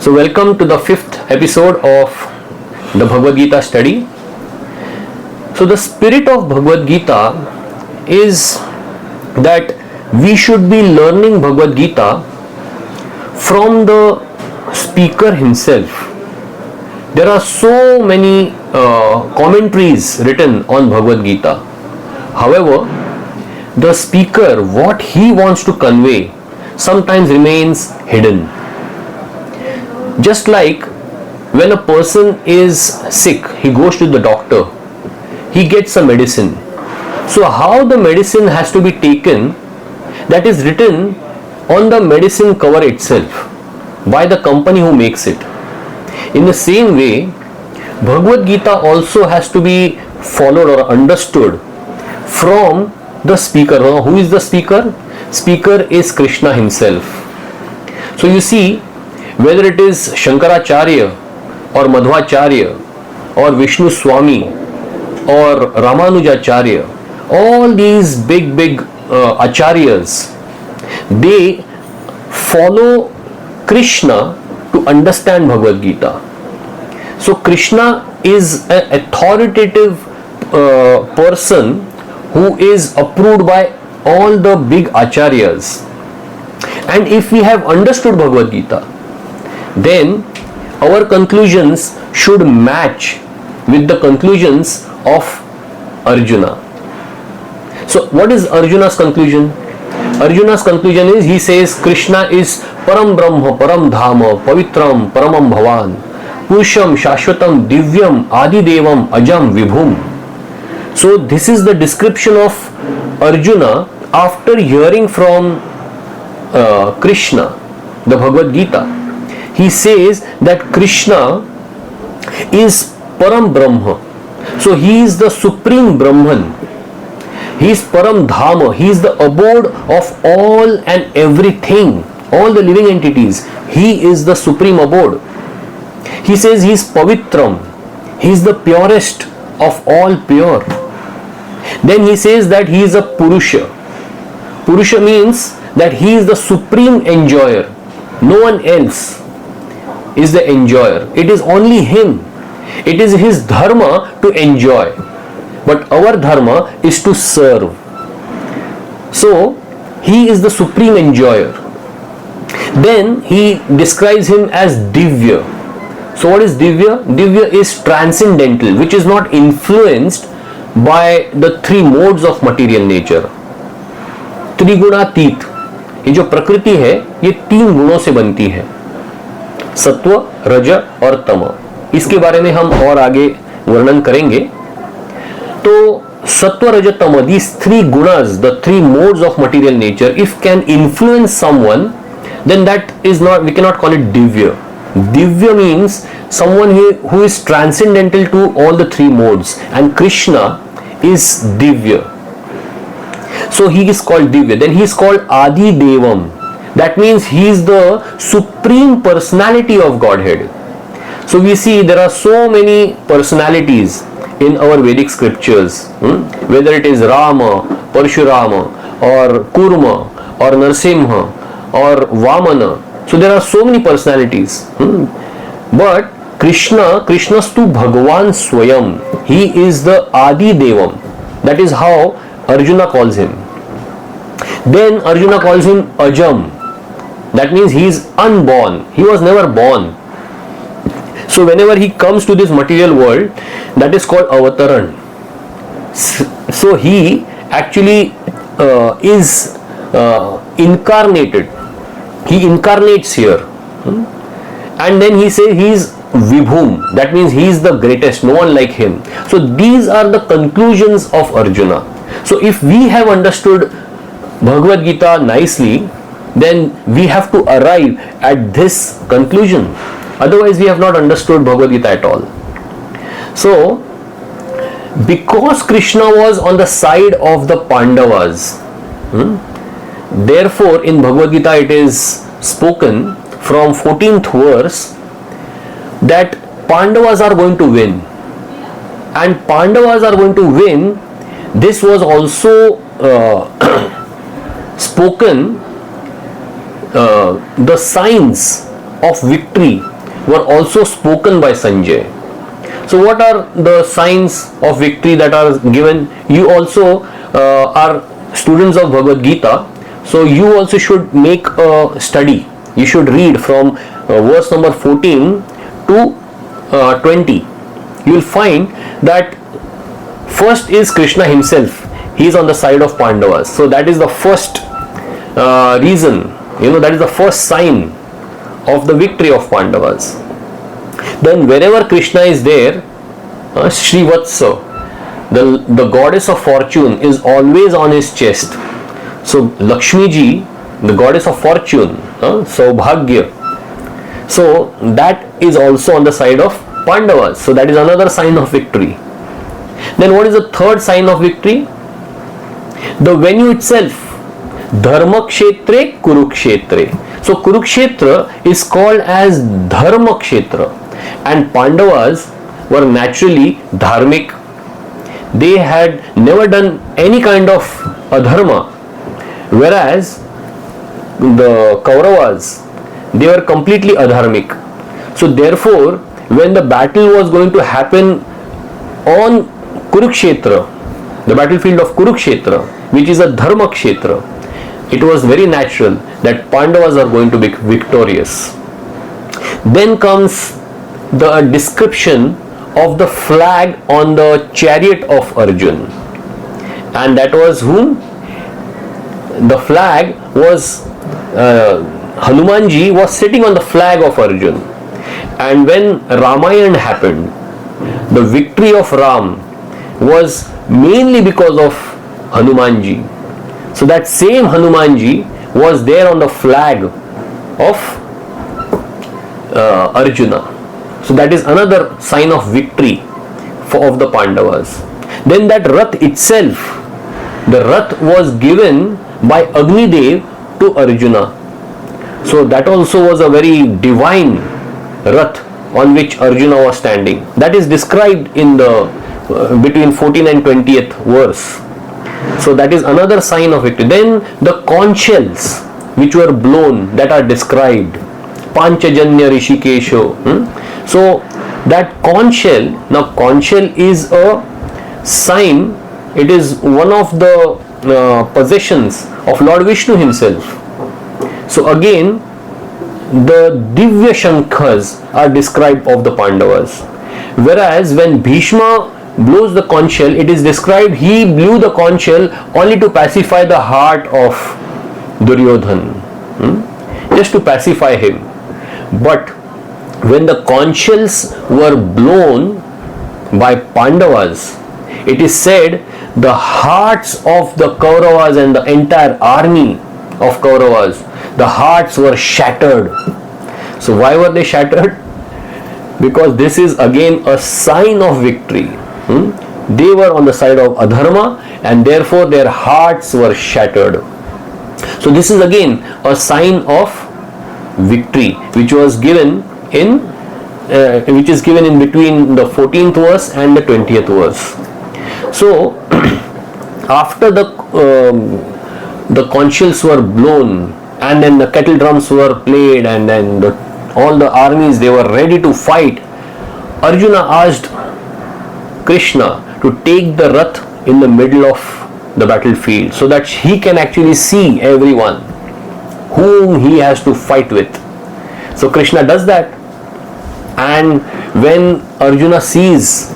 So welcome to the 5th episode of the Bhagavad Gita study. So the spirit of Bhagavad Gita is that we should be learning Bhagavad Gita from the speaker himself. There are so many commentaries written on Bhagavad Gita. However, the speaker, what he wants to convey, sometimes remains hidden. Just like when a person is sick, he goes to the doctor, he gets a medicine. So how the medicine has to be taken, that is written on the medicine cover itself by the company who makes it. In the same way, Bhagavad Gita also has to be followed or understood from the speaker. Who is the speaker? Speaker is Krishna himself. So you see, whether it is Shankaracharya or Madhvacharya or Vishnu Swami or Ramanujacharya, all these big acharyas, they follow Krishna to understand Bhagavad Gita. So Krishna is an authoritative person who is approved by all the big acharyas. And if we have understood Bhagavad Gita, then our conclusions should match with the conclusions of Arjuna. So what is Arjuna's conclusion? Arjuna's conclusion is, he says Krishna is Param Brahma, Param Dhama, Pavitram, Paramam Bhavan, Purusham, Shashvatam, Divyam, Adi Devam, Ajam, Vibhum. So this is the description of Arjuna after hearing from Krishna, the Bhagavad Gita. He says that Krishna is Param Brahma. So he is the supreme Brahman. He is Param Dhama. He is the abode of all and everything, all the living entities. He is the supreme abode. He says he is Pavitram. He is the purest of all pure. Then he says that he is a Purusha. Purusha means that he is the supreme enjoyer. No one else is the enjoyer. It is only him. It is his dharma to enjoy. But our dharma is to serve. So, he is the supreme enjoyer. Then he describes him as Divya. So what is Divya? Divya is transcendental, which is not influenced by the three modes of material nature. त्रिगुणातीत, ये जो प्रकृति है, ये तीन गुणों से बनती है, सत्व, रज और तम. इसके बारे में हम और आगे वर्णन करेंगे. तो सत्व, रज, तम, these three gunas, the three modes of material nature, if can influence someone, then that is not, we cannot call it Divya. Divya means someone who is transcendental to all the three modes, and Krishna is Divya. So he is called Divya. Then he is called Adi Devam. That means he is the supreme personality of Godhead. So we see there are so many personalities in our Vedic scriptures, whether it is Rama, Parshurama, or Kurma, or Narsimha, or Vamana. So there are so many personalities. But Krishnastu Bhagavan Swayam. He is the Adi Devam. That is how Arjuna calls him. Then Arjuna calls him Ajam. That means he is unborn. He was never born. So whenever he comes to this material world, that is called Avataran. So he actually is incarnated. He incarnates here. And then he says he is Vibhum. That means he is the greatest. No one like him. So these are the conclusions of Arjuna. So if we have understood Bhagavad Gita nicely, then we have to arrive at this conclusion. Otherwise we have not understood Bhagavad Gita at all. So because Krishna was on the side of the Pandavas, therefore in Bhagavad Gita it is spoken from 14th verse that Pandavas are going to win. And Pandavas are going to win. This was also spoken, the signs of victory were also spoken by Sanjay. So what are the signs of victory that are given? You also are students of Bhagavad Gita, so you also should make a study. You should read from verse number 14 to 20. You will find that first is Krishna himself. He is on the side of Pandavas. So that is the first reason, that is the first sign of the victory of Pandavas. Then wherever Krishna is there, Srivatsa, the goddess of fortune, is always on his chest. So Lakshmi ji, the goddess of fortune, Saubhagya, so that is also on the side of Pandavas. So that is another sign of victory. Then what is the third sign of victory? The venue itself, Dharma Kshetre, Kurukshetre. So Kurukshetra is called as Dharma Kshetra, and Pandavas were naturally dharmic. They had never done any kind of adharma, whereas the Kauravas, they were completely adharmic. So therefore, when the battle was going to happen on Kurukshetra, the battlefield of Kurukshetra, which is a Dharma Kshetra, it was very natural that Pandavas are going to be victorious. Then comes the description of the flag on the chariot of Arjun, and that was whom? The flag was Hanumanji was sitting on the flag of Arjun, and when Ramayana happened, the victory of Ram was mainly because of Hanumanji. So that same Hanumanji was there on the flag of Arjuna. So that is another sign of victory of the Pandavas. Then that Rath itself, the Rath was given by Agni Dev to Arjuna. So that also was a very divine Rath on which Arjuna was standing. That is described in the between 14th and 20th verse. So that is another sign of victory. Then the conch shells which were blown, that are described. Panchajanya Rishikesho. So that conch shell, now conch shell is a sign, it is one of the possessions of Lord Vishnu himself. So again, the Divya Shankhas are described of the Pandavas. Whereas when Bhishma blows the conch shell, it is described he blew the conch shell only to pacify the heart of Duryodhan, just to pacify him. But when the conch shells were blown by Pandavas, it is said the hearts of the Kauravas and the entire army of Kauravas, the hearts were shattered. So why were they shattered? Because this is again a sign of victory. They were on the side of adharma, and therefore their hearts were shattered. So this is again a sign of victory, which was given in which is given in between the 14th verse and the 20th verse. So after the conch shells were blown, and then the kettle drums were played, and then all the armies, they were ready to fight, Arjuna asked Krishna to take the Rath in the middle of the battlefield so that he can actually see everyone whom he has to fight with. So Krishna does that, and when Arjuna sees,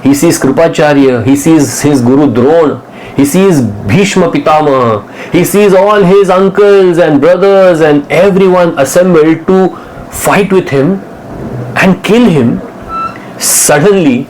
he sees Kripacharya, he sees his Guru Drona, he sees Bhishma Pitamaha, he sees all his uncles and brothers and everyone assembled to fight with him and kill him. Suddenly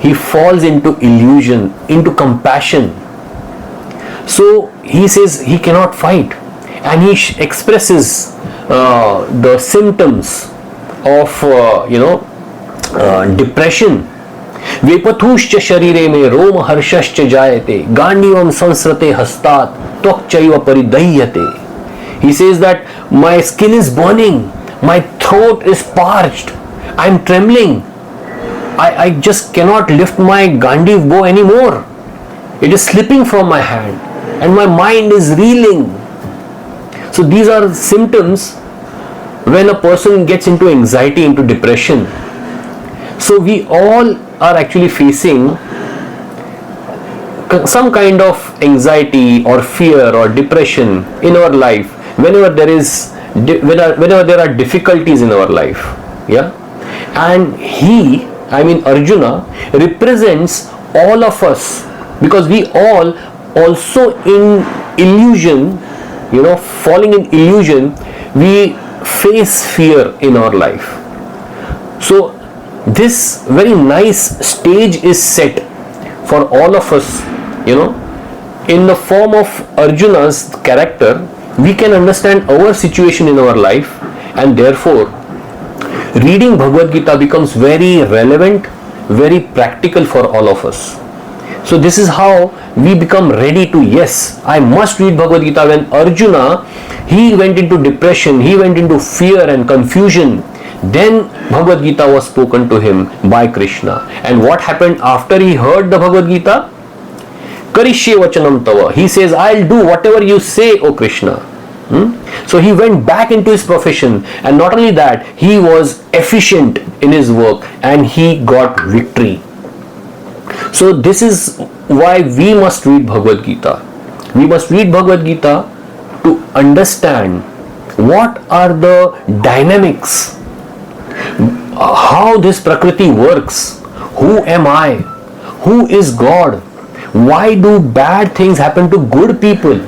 he falls into illusion, into compassion. So he says he cannot fight, and he expresses the symptoms of depression. वेपथुश्च शरीरे में रोम हर्षश्च जायते गांडीवम संस्रते हस्तात त्वक्चैव परिदह्यते. He says that my skin is burning, my throat is parched, I am trembling, I just cannot lift my Gandiv bow anymore. It is slipping from my hand and my mind is reeling. So these are symptoms when a person gets into anxiety, into depression. So we all are actually facing some kind of anxiety or fear or depression in our life whenever there are difficulties in our life. Yeah, and Arjuna represents all of us, because we all also in illusion, falling in illusion, we face fear in our life. So this very nice stage is set for all of us, in the form of Arjuna's character. We can understand our situation in our life, and therefore reading Bhagavad Gita becomes very relevant, very practical for all of us. So this is how we become ready to, yes, I must read Bhagavad Gita. When Arjuna, he went into depression, he went into fear and confusion, then Bhagavad Gita was spoken to him by Krishna. And what happened after he heard the Bhagavad Gita? Karishye vachanam tava. He says, I'll do whatever you say, O Krishna. So he went back into his profession, and not only that, he was efficient in his work and he got victory. So this is why we must read Bhagavad Gita. We must read Bhagavad Gita to understand what are the dynamics, how this Prakriti works, who am I, who is God, why do bad things happen to good people.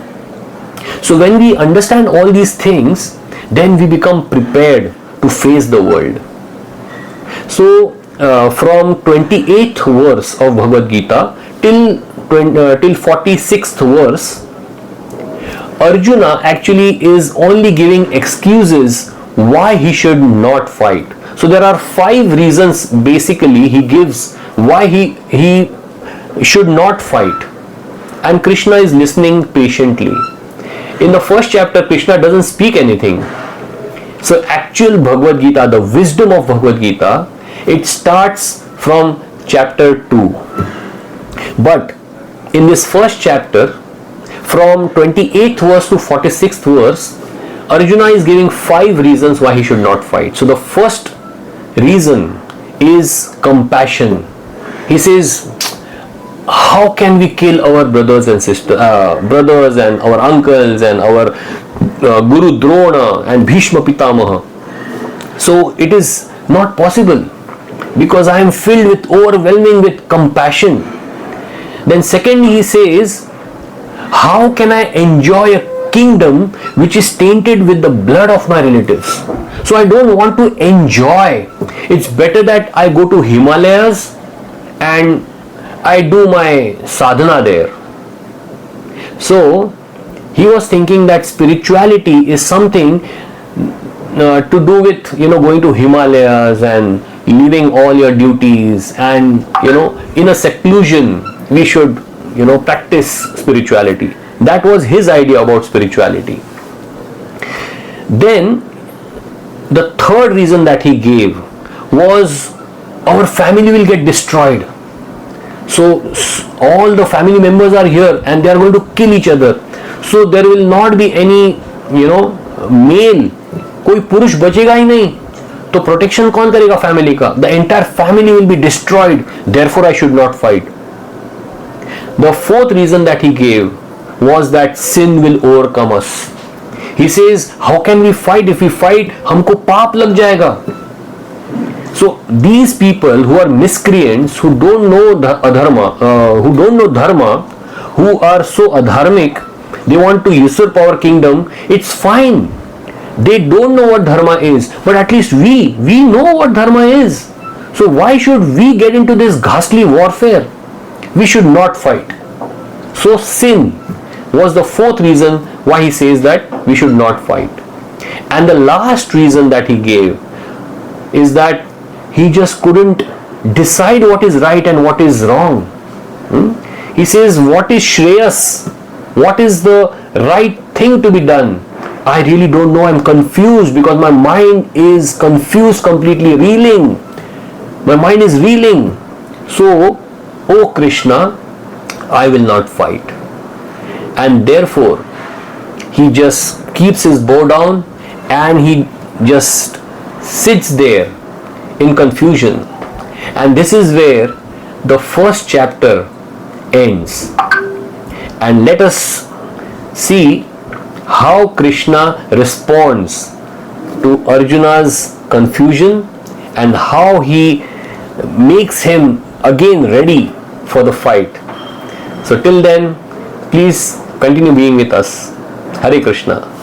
So when we understand all these things, then we become prepared to face the world. So from 28th verse of Bhagavad Gita till 46th verse, Arjuna actually is only giving excuses why he should not fight. So there are 5 reasons basically he gives why he should not fight, and Krishna is listening patiently. In the first chapter, Krishna doesn't speak anything. So actual Bhagavad Gita, the wisdom of Bhagavad Gita, it starts from chapter 2. But in this first chapter, from 28th verse to 46th verse, Arjuna is giving 5 reasons why he should not fight. So the first reason is compassion. He says, how can we kill our brothers and sisters, brothers and our uncles and our Guru Drona and Bhishma Pitamaha? So it is not possible, because I am filled with overwhelming with compassion. Then secondly, he says, how can I enjoy a kingdom which is tainted with the blood of my relatives? So I don't want to enjoy. It's better that I go to Himalayas and I do my sadhana there. So he was thinking that spirituality is something to do with going to Himalayas and leaving all your duties, and in a seclusion we should practice spirituality. That was his idea about spirituality. Then the third reason that he gave was, our family will get destroyed. So all the family members are here and they are going to kill each other. So there will not be any male, कोई पुरुष बचेगा ही नहीं. तो protection कौन करेगा family का? The entire family will be destroyed. Therefore I should not fight. The fourth reason that he gave was that sin will overcome us. He says, how can we fight? If we fight, हमको पाप लग जाएगा. So these people who are miscreants, who don't know dharma, who are so adharmic, they want to usurp our kingdom. It's fine. They don't know what dharma is, but at least we know what dharma is. So why should we get into this ghastly warfare? We should not fight. So sin was the fourth reason why he says that we should not fight. And the last reason that he gave is that he just couldn't decide what is right and what is wrong. He says, what is Shreyas? What is the right thing to be done? I really don't know. I'm confused because my mind is confused, completely reeling. My mind is reeling. So, oh Krishna, I will not fight. And therefore, he just keeps his bow down and he just sits there in confusion. And this is where the first chapter ends. And let us see how Krishna responds to Arjuna's confusion and how he makes him again ready for the fight. So till then, please continue being with us. Hare Krishna.